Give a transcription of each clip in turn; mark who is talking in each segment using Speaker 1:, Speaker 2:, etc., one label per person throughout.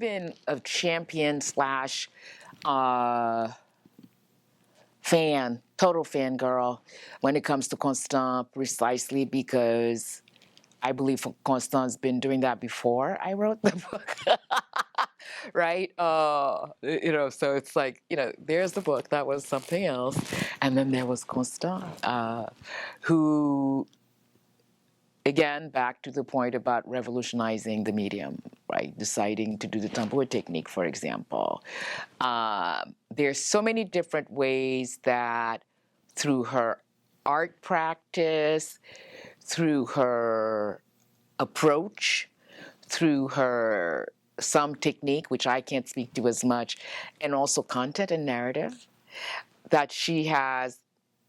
Speaker 1: been a champion slash fan, total fangirl when it comes to Constant, precisely because I believe Constant's been doing that before I wrote the book. Right? So it's like, there's the book, that was something else. And then there was Constant, who, again, back to the point about revolutionizing the medium, right? Deciding to do the tambour technique, for example. There's so many different ways that through her art practice, through her approach, through her some technique, which I can't speak to as much, and also content and narrative, that she has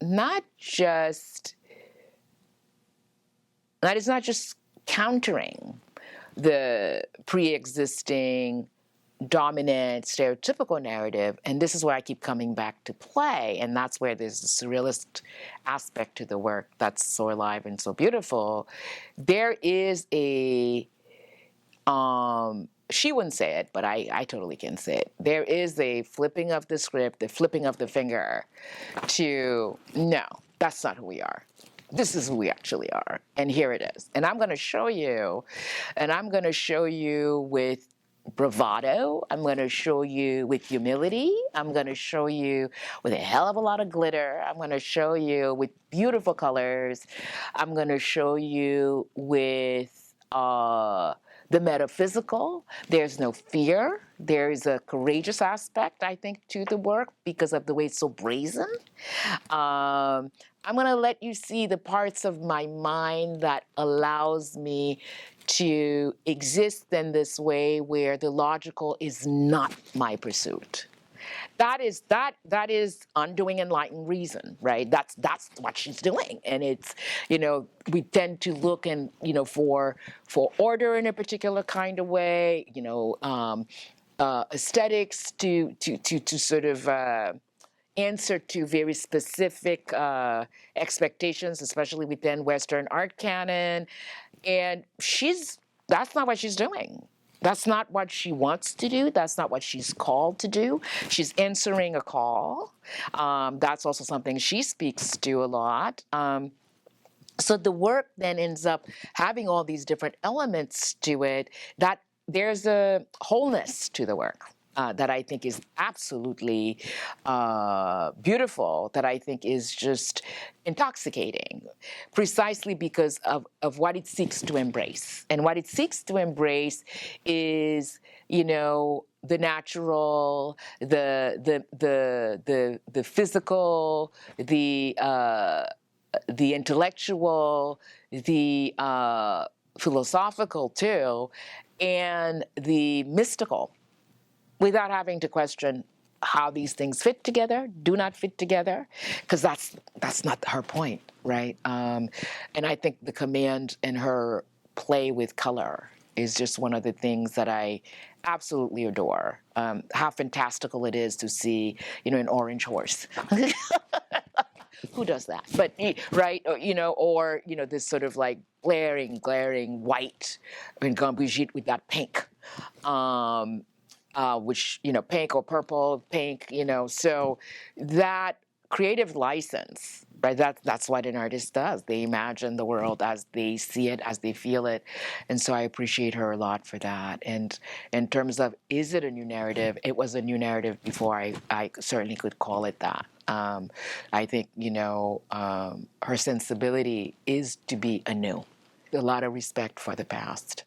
Speaker 1: not just, that is not just countering the pre-existing dominant stereotypical narrative, and this is where I keep coming back to play, and that's where there's the surrealist aspect to the work that's so alive and so beautiful. There is a she wouldn't say it, but I totally can say it. There is a flipping of the script, the flipping of the finger to, no, that's not who we are. This is who we actually are, and here it is. And I'm going to show you, and I'm going to show you with bravado. I'm going to show you with humility. I'm going to show you with a hell of a lot of glitter. I'm going to show you with beautiful colors. I'm going to show you with the metaphysical. There's no fear. There is a courageous aspect, I think, to the work because of the way it's so brazen. I'm going to let you see the parts of my mind that allows me to exist in this way where the logical is not my pursuit. That is undoing enlightened reason, right? That's what she's doing, and it's, we tend to look and for order in a particular kind of way, aesthetics to sort of answer to very specific expectations, especially within Western art canon, and that's not what she's doing. That's not what she wants to do. That's not what she's called to do. She's answering a call. That's also something she speaks to a lot. So the work then ends up having all these different elements to it, that there's a wholeness to the work. That I think is absolutely beautiful, that I think is just intoxicating, precisely because of what it seeks to embrace. And what it seeks to embrace is, the natural, the physical, the intellectual, the philosophical too, and the mystical, without having to question how these things fit together, do not fit together, because that's not her point, right? And I think the command in her play with color is just one of the things that I absolutely adore. How fantastical it is to see, an orange horse. Who does that? But right, or this sort of like glaring white, and Brigitte with that pink. Which, pink or purple, pink, so that creative license, right, that's what an artist does. They imagine the world as they see it, as they feel it. And so I appreciate her a lot for that. And in terms of, is it a new narrative? It was a new narrative before I certainly could call it that. I think, her sensibility is to be anew. A lot of respect for the past.